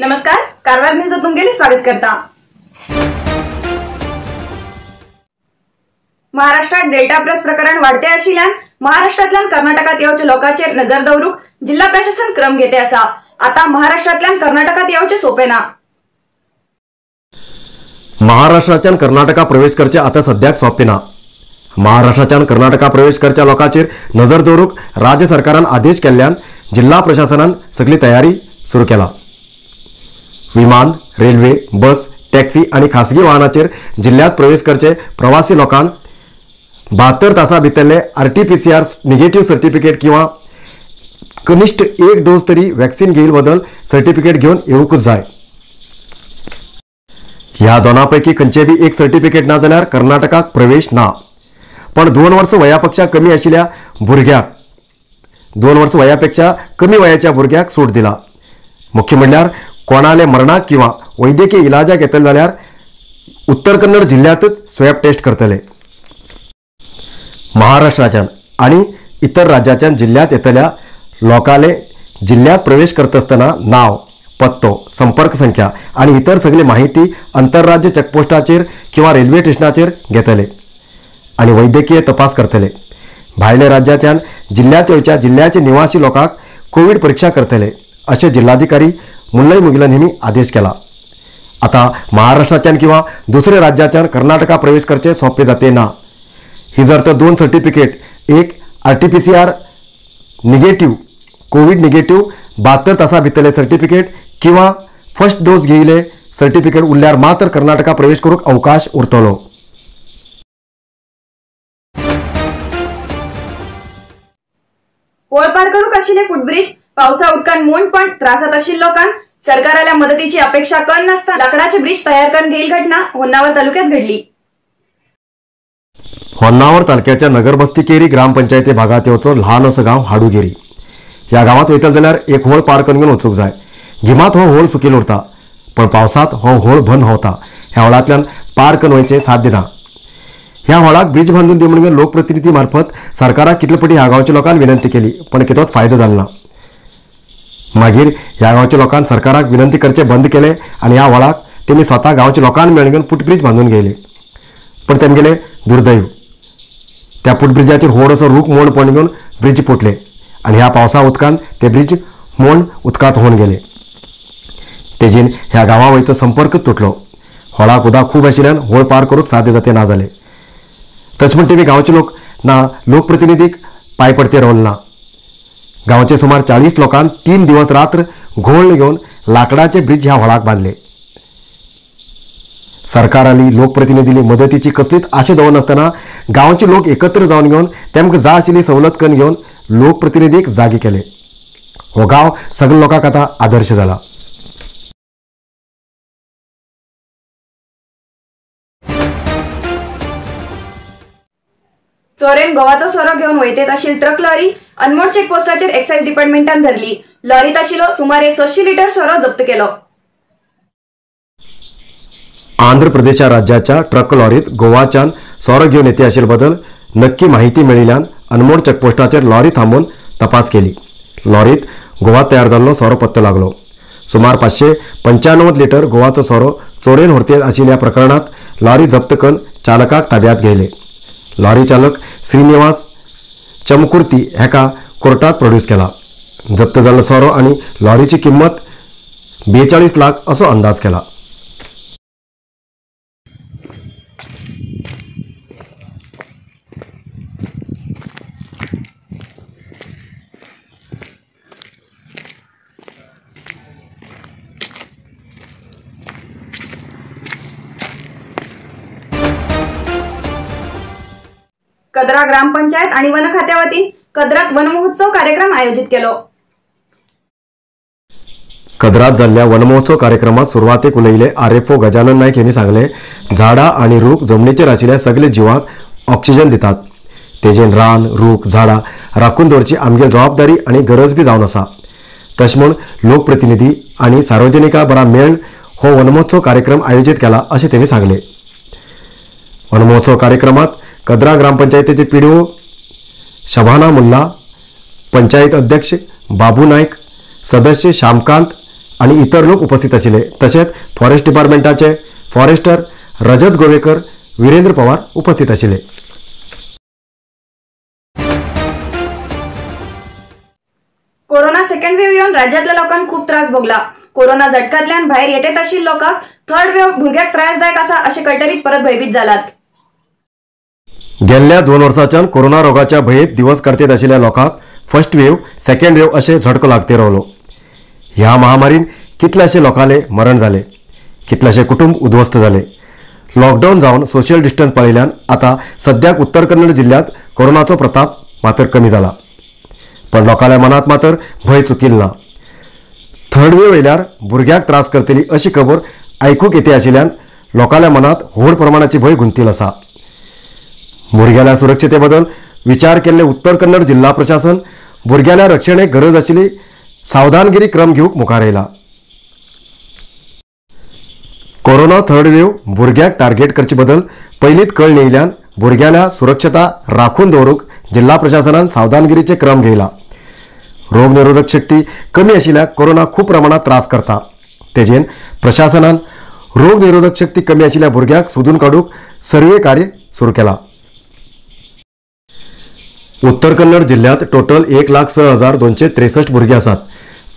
नमस्कार, कारवार न्यूज तुमगेले स्वागत करता। महाराष्ट्रात डेल्टा प्लस प्रकरण वाढते आशिल्ल्यान महाराष्ट्रातल्यान कर्नाटकात येवचे लोकांचेर नजर दवरूक जिल्हा प्रशासन क्रम घेते आसा। आता महाराष्ट्रातल्यान कर्नाटकात येवचे सोपे ना। महाराष्ट्राच्यान कर्नाटका प्रवेश करचे आता सद्याक सोपे ना। महाराष्ट्राच्यान कर्नाटका प्रवेश करच्या लोकांचेर नजर दवरूक राज्य सरकारान आदेश केल्ल्यान जिल्हा प्रशासनान सगळी तयारी सुरू केला। विमान, रेल्वे, बस, टॅक्सी आणि खासगी वाहनाचेर जिल्ह्यात प्रवेश करचे प्रवासी लोकांक 72 तासां भितरले RT-PCR निगेटिव्ह सर्टिफिकेट किंवा कनिष्ठ एक डोस तरी वॅक्सिन घेईल बदल सर्टिफिकेट घेऊन येवकूच जाय। ह्या दोनांपैकी खंयचे बी एक सर्टिफिकेट ना जाल्यार कर्नाटकाक प्रवेश ना। पण 2 वर्ष वयापेक्षा कमी आशिल्ल्या भुरग्याक 2 वर्ष वयापेक्षा कमी वयाच्या भुरग्याक सूट दिला। मुख्य म्हणल्यार कोणाले मरणाक किंवा वैद्यकीय इलाजाक येतले जाल्यार उत्तर कन्नड जिल्ह्यातच स्वॅब टेस्ट करतले। महाराष्ट्राच्यान आणि इतर राज्याच्यान जिल्ह्यात येतल्या लोकांले जिल्ह्यात प्रवेश करत असताना नाव, पत्तो, संपर्क संख्या आणि इतर सगळी माहिती आंतरराज्य चेकपोस्टाचेर किंवा रेल्वे स्टेशनाचेर घेतले आणि वैद्यकीय तपास करतले। भायल्या राज्याच्यान जिल्ह्यात येवच्या जिल्ह्याचे निवासी लोकांक कोविड परीक्षा करतले असे जिल्हाधिकारी मुल्लई मुगिलन हिंनी आदेश केला। आता महाराष्ट्राच्यान किंवा दुसऱ्या राज्याच्यान कर्नाटका प्रवेश करचे सोपे जाते ना। ही जर तर 2 सर्टिफिकेट, एक RT-PCR निगेटिव्ह कोविड निगेटिव्ह 72 तासां भितरले सर्टिफिकेट किंवा फर्स्ट डोस घेयले सर्टिफिकेट उरल्यार मात्र कर्नाटका प्रवेश करूंक अवकाश उरतलो। होळ पार करूंक आशिल्ले फुटब्रिज पावसा उदकान मोंड पण त्रासात आशिल्ल्या लोकांक सरकाराल्या मदतीची अपेक्षा करनासतना लाकडाचे ब्रिज तयार करून घेईल घटना होन्नावर तालुक्यात घडली। होन्नावर तालुक्याच्या नगरबस्ती केरी ग्रामपंचायती भागात येवचो ल्हान असो गांव हाडूगेरी। ह्या गावात वयतले जाल्यार एक होळ पार करून घेवन वचूंक जाय। गिमात हो होळ सुकील उरता, पण पावसात हो होळ बंद होता। ह्या होळांतल्यान पार करून वयचे साध्य ना। ह्या होळाक ब्रिज बांधून दी म्हणून लोकप्रतिनिधी मार्फत सरकाराक कितले फावटी ह्या गांवच्या लोकांनी विनंती केली, पण कितोच फायदो जालो ना। मागीर ह्या गांवच्या लोकांनी सरकाराक विनंती करचे बंद केले आणि ह्या होळाक तेमी स्वता गांवच्या लोकांनी मेळून घेवन फुटब्रिज बांधून गेले। पण तेमगेले दुर्दैव, त्या फुटब्रिजाचेर व्हड रूख मोंड पडून घेवन ब्रिज फुटले आणि ह्या पावसा उदकान ते ब्रिज मोंड उदकांत होऊन गेले। तेजीन ह्या गांवा वयचो संपर्क तुटलो। होळाक उदक खूब आशिल्ल्यान होळ पार करूंक साध्य जाते ना जाले। तशें म्हण तेमी गांवचे लोक ना लोकप्रतिनिधीक पांय पडते रावले ना। गांवचे सुमार 40 लोकांनी 3 दिवस रात्र घोळ घेवन लाकडाचे ब्रिज ह्या होळाक बांधले। सरकाराली लोकप्रतिनिधीली मदतीची कसलीच आशा दवरनासतना गांवचे लोक एकत्र जावन घेवन तेमकां जाय आशिल्ली सवलत करून घेवन लोकप्रतिनिधीक जागी केले। हो गांव सगळ्या लोकांक आतां आदर्श जाला। चोरेन गोवाचो सोरो घेवन वयतेत आशिल्ली ट्रक लॉरी अनमोड चेकपोस्टाचेर एक्सायज डिपार्टमेंटान धरली। लॉरीत आशिल्लो सुमारे 600 लिटर सोरो जप्त केलो। आंध्र प्रदेश राज्याच्या ट्रक लॉरीत गोवाच्यान सोरो घेवन येते आशिल्ले बद्दल नक्की माहिती मेळिल्ल्यान अनमोड चेकपोस्टाचेर लॉरी थांबून तपास केली। लॉरीत गोवात तयार जाल्लो सोरो पत्तो लागलो। सुमार 595 लिटर गोवाचो सोरो चोरेन व्हरतेत आशिल्ल्या प्रकरणात लॉरी जप्त करून चालकाक ताब्यात घेयले। लॉरी चालक श्रीनिवास चमकुर्ती हेका कोर्टात प्रोड्यूस केला। जप्त जाल्लो सोरो आणि लॉरीची किंमत 42 लाख असो अंदाज केला। कदरा ग्रामपंचायत आणि वन खात्या वतीन कदरात वन महोत्सव कार्यक्रम आयोजित केलो। कदरात जाल्ल्या वन महोत्सव कार्यक्रमात सुरवातेक उलयले RFO गजानन नायक यांनी सांगले, झाडां आणि रूख जमनीचेर आशिल्ल्या सगळे जिवाक ऑक्सिजन दितात। तेजेन रान, रूख, झाडां राखून दवरची आमगे जबाबदारी आणि गरज बी जावन आसा। तशें म्हूण लोकप्रतिनिधी आणि सार्वजनिकां बरा मेळून हो वन महोत्सव कार्यक्रम आयोजित केला अशें तेणी सांगले। वन महोत्सव कार्यक्रमात कदरा ग्रामपंचायतीचे PDO शबाना मुल्ला, पंचायत अध्यक्ष बाबू नाईक, सदस्य श्यामकांत आणि इतर लोक उपस्थित आशिल्ले. तसेच फॉरेस्ट डिपार्टमेंटाचे फॉरेस्टर रजत गोवेकर, वीरेंद्र पवार उपस्थित आशिल्ले. कोरोना सेकंड वेव्ह येऊन राज्यातल्या लोकांना खूप त्रास भोगला. कोरोना झटक्यातल्यान भायर येतेत आशिल्ले लोकांक थर्ड वेव्ह भुरग्याक त्रासदायक आसा अशे कटरीत परत भयभीत जालात. गेल्ल्या 2 वर्सांच्यान कोरोना रोगाच्या भयेत दिवस काडतेत आशिल्ल्या लोकांक फर्स्ट वेव्ह सेकंड वेव्ह अशे झटको लागते रावलो. ह्या महामारीन कितलेशे लोकांले मरण जाले, कितलेशे कुटुंब उद्ध्वस्त जाले. लॉकडाऊन जावन सोशल डिस्टन्स पाळिल्ल्यान आता सद्याक उत्तर कन्नड जिल्ह्यात कोरोनाचो प्रताप मात्र कमी जाला. पण लोकांच्या मनात मात्र भय चुकिल ना. थर्ड वेव्ह येयल्यार भुरग्याक त्रास करतली अशी खबर आयकूंक येते आशिल्ल्यान लोकांच्या मनात व्हड प्रमाणाची भय गुंतील आसा. भुरग्याल्या सुरक्षिते बद्दल विचार केल्ले उत्तर कन्नड जिल्हा प्रशासन भुरग्याल्या रक्षणेक गरज आशिल्ली सावधानगिरी क्रम घेवंक मुखार येयला. कोरोना थर्ड वेव्ह भुरग्याक टार्गेट करचे बद्दल पयलींच कळण येयल्यान भुरग्याल्या सुरक्षता राखून दवरूंक जिल्हा प्रशासनान सावधानगिरीचे क्रम घेयला. रोगनिरोधक शक्ती कमी आशिल्ल्याक कोरोना खूप प्रमाणात त्रास करता. तेजेन प्रशासनान रोगनिरोधक शक्ती कमी आशिल्ल्या भुरग्याक सोदून काडूंक सर्वे कार्य सुरू केला. उत्तर कन्नड जिल्ह्यात टोटल 1,06,263 भुरगे आसात.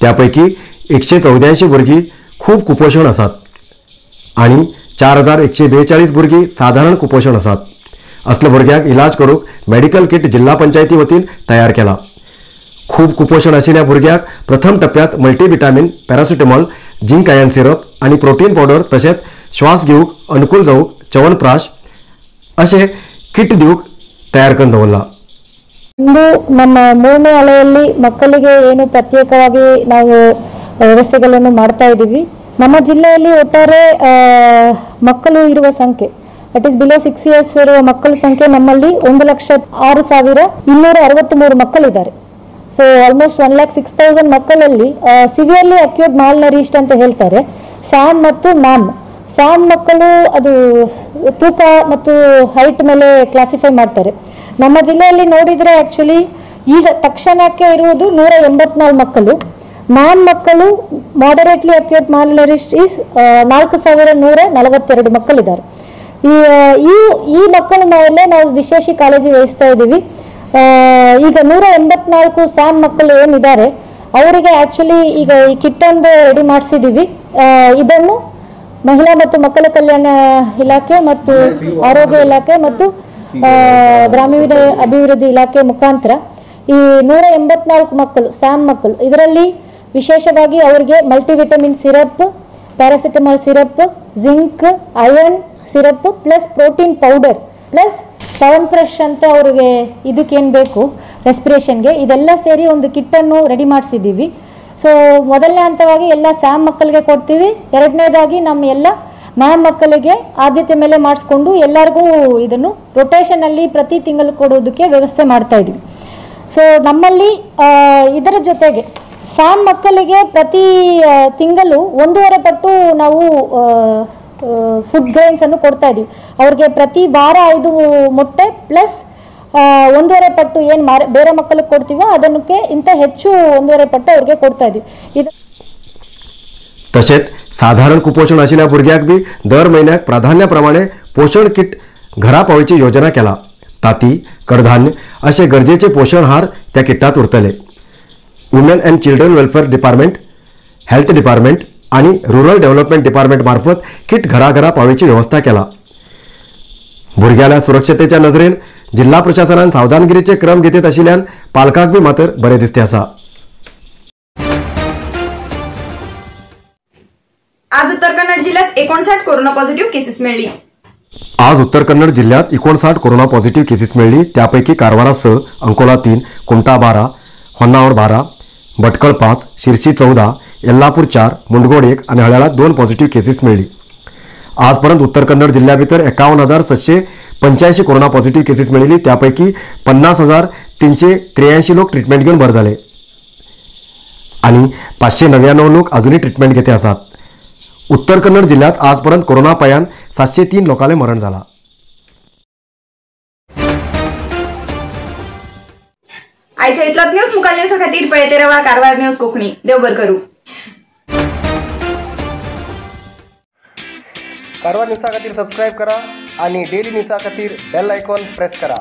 त्यापैकी 184 भुरगीं खूप कुपोशण आसात आणि 4,142 भुरगीं साधारण कुपोशण आसात. असल्या भुरग्यांक इलाज करूंक मेडिकल किट जिल्हा पंचायती वतीन तयार केला. खूप कुपोशण आशिल्ल्या भुरग्यांक प्रथम टप्प्यात मल्टीविटामिन, पॅरासिटामॉल, जिंक आयन सिरप आणि प्रोटीन पावडर तसेच श्वास घेवंक अनुकूल जावंक च्यवनप्राश असे किट दिवंक तयार करून दवरला. ಇಂದು ನಮ್ಮ 3ನೇ ಅಲೆಯಲ್ಲಿ ಮಕ್ಕಳಿಗೆ ಏನು ಪ್ರತ್ಯೇಕವಾಗಿ ನಾವು ವ್ಯವಸ್ಥೆಗಳನ್ನು ಮಾಡ್ತಾ ಇದ್ದೀವಿ. ನಮ್ಮ ಜಿಲ್ಲೆಯಲ್ಲಿ ಒಟ್ಟಾರೆ ಮಕ್ಕಳು ಇರುವ ಸಂಖ್ಯೆ ದಟ್ ಇಸ್ ಬಿಲೋ 6 ಇಯರ್ಸ್ ಇರುವ ಮಕ್ಕಳ ಸಂಖ್ಯೆ ನಮ್ಮಲ್ಲಿ 1,06,263 ಮಕ್ಕಳಿದ್ದಾರೆ. ಸೊ ಆಲ್ಮೋಸ್ಟ್ 1,06,000 ಮಕ್ಕಳಲ್ಲಿ ಸಿವಿಯರ್ಲಿ ಅಕ್ಯೂಟ್ ಮಾಲ್ ನರಿಷ್ಡ್ ಅಂತ ಹೇಳ್ತಾರೆ. ಸ್ಯಾಮ್ ಮತ್ತು ಮ್ಯಾಮ್. ಸ್ಯಾಮ್ ಮಕ್ಕಳು ಅದು ತೂಕ ಮತ್ತು ಹೈಟ್ ಮೇಲೆ ಕ್ಲಾಸಿಫೈ ಮಾಡ್ತಾರೆ. ನಮ್ಮ ಜಿಲ್ಲೆಯಲ್ಲಿ ನೋಡಿದ್ರೆ ಆಕ್ಚುಲಿ ಈಗ ತಕ್ಷಣಕ್ಕೆ ಇರುವುದು 184 ಮಕ್ಕಳು. ಮ್ಯಾಮ್ ಮಕ್ಕಳು ಮಾಡರೇಟ್ಲಿ ಅಕ್ಯೂಟ್ ಮಾಲ್ನರಿಷ್ಡ್ ಈಸ್ 4,142 ಮಕ್ಕಳಿದ್ದಾರೆ. ಈ ಮಕ್ಕಳ ಮೇಲೆ ನಾವು ವಿಶೇಷ ಕಾಳಜಿ ವಹಿಸ್ತಾ ಇದ್ದೀವಿ. ಈಗ 184 ಸ್ಯಾಮ್ ಮಕ್ಕಳು ಏನಿದ್ದಾರೆ ಅವರಿಗೆ ಆಕ್ಚುಲಿ ಈಗ ಈ ಕಿಟ್ ಒಂದು ರೆಡಿ ಮಾಡಿಸಿದ್ದೀವಿ. ಇದನ್ನು ಮಹಿಳಾ ಮತ್ತು ಮಕ್ಕಳ ಕಲ್ಯಾಣ ಇಲಾಖೆ ಮತ್ತು ಆರೋಗ್ಯ ಇಲಾಖೆ ಮತ್ತು ಗ್ರಾಮೀಣ ಅಭಿವೃದ್ಧಿ ಇಲಾಖೆ ಮುಖಾಂತರ ಈ 184 ಮಕ್ಕಳು ಸ್ಯಾಮ್ ಮಕ್ಕಳು ಇದರಲ್ಲಿ ವಿಶೇಷವಾಗಿ ಅವರಿಗೆ multivitamin syrup, paracetamol syrup, zinc iron syrup plus protein powder plus Chyawanprash ಅಂತ ಅವ್ರಿಗೆ ಇದಕ್ಕೇನು ಬೇಕು ರೆಸ್ಪಿರೇಷನ್ಗೆ ಇದೆಲ್ಲ ಸೇರಿ ಒಂದು ಕಿಟ್ಟನ್ನು ರೆಡಿ ಮಾಡಿಸಿದ್ದೀವಿ. ಸೊ ಮೊದಲನೇ ಹಂತವಾಗಿ ಎಲ್ಲ ಸ್ಯಾಮ್ ಮಕ್ಕಳಿಗೆ ಕೊಡ್ತೀವಿ. ಎರಡನೇದಾಗಿ ನಮ್ಮ ಎಲ್ಲ ಮ್ಯಾಮ್ ಮಕ್ಕಳಿಗೆ ಆದ್ಯತೆ ಮೇಲೆ ಮಾಡಿಸ್ಕೊಂಡು ಎಲ್ಲರಿಗೂ ಇದನ್ನು ರೊಟೇಷನಲ್ಲಿ ಪ್ರತಿ ತಿಂಗಳು ಕೊಡೋದಕ್ಕೆ ವ್ಯವಸ್ಥೆ ಮಾಡ್ತಾ ಇದ್ದೀವಿ. ಸೊ ನಮ್ಮಲ್ಲಿ ಇದರ ಜೊತೆಗೆ ಸ್ಯಾಮ್ ಮಕ್ಕಳಿಗೆ ಪ್ರತಿ ತಿಂಗಳು 1.5 ಪಟ್ಟು ನಾವು ಫುಡ್ ಗ್ರೈನ್ಸ್ ಅನ್ನು ಕೊಡ್ತಾ ಇದ್ದೀವಿ. ಅವ್ರಿಗೆ ಪ್ರತಿ ವಾರ 5 ಮೊಟ್ಟೆ ಪ್ಲಸ್ 1.5 ಪಟ್ಟು ಏನು ಬೇರೆ ಮಕ್ಕಳಿಗೆ ಕೊಡ್ತೀವೋ ಅದಕ್ಕೆ ಇಂಥ ಹೆಚ್ಚು 1.5 ಪಟ್ಟು ಅವ್ರಿಗೆ ಕೊಡ್ತಾ ಇದ್ದೀವಿ. ಇದು तसेच साधारण कुपोषण आशिल्ल्या भुरग्यांक बी दर महिन्याक प्राधान्याप्रमाणे पोषण किट घरा पावयची योजना केला. ताती, कडधान्य असे गरजेचे पोषण आहार त्या किटात उरतले. Women and children welfare department, health department आणि रुरल डेव्हलपमेंट डिपार्टमेंट मार्फत किट घराघरा पावयची व्यवस्था केला. भुरग्याल्या सुरक्षतेच्या नजरेन जिल्हा प्रशासनान सावधानगिरीचे क्रम घेतत आशिल्ल्यान पालकांक बी मात्र बरे दिसते आसा. आज उत्तर कन्नड जिल्ह्यात 59 कोरोना पॉझिटिव्ह केसेस मिळाली. आज उत्तर कन्नड जिल्ह्यात 59 कोरोना पॉझिटिव्ह केसेस मिळाली. त्यापैकी कारवारा 6, अंकोला 3, कुमटा 12, होन्नावर 12, भटकळ 5, शिरसी 14, यल्लापूर 4, मुंडगोड 1 आणि हळ्याळा 2 पॉझिटिव्ह केसेस मिळाली. आजपर्यंत उत्तर कन्नड जिल्ह्या भितर 51,785 कोरोना पॉझिटिव्ह केसेस मिळाली. त्यापैकी 50,383 लोक ट्रीटमेंट घेऊन बरे झाले आणि 599 लोक अजूनही ट्रीटमेंट घेते आसात. उत्तर कन्नड जिल्ह्यात आजपर्यंत कोरोना पायान 703 लोकांले मरण झाला. आयच्या इतलाच न्यूज मुखाल न्यूज खातीर पळयते रावा कारवार न्यूज कोंकणी. देव बरें करूं. कारवार न्यूजा खातीर सबस्क्राईब करा आणि डेली न्यूजा खातीर बेल आयकॉन प्रेस करा.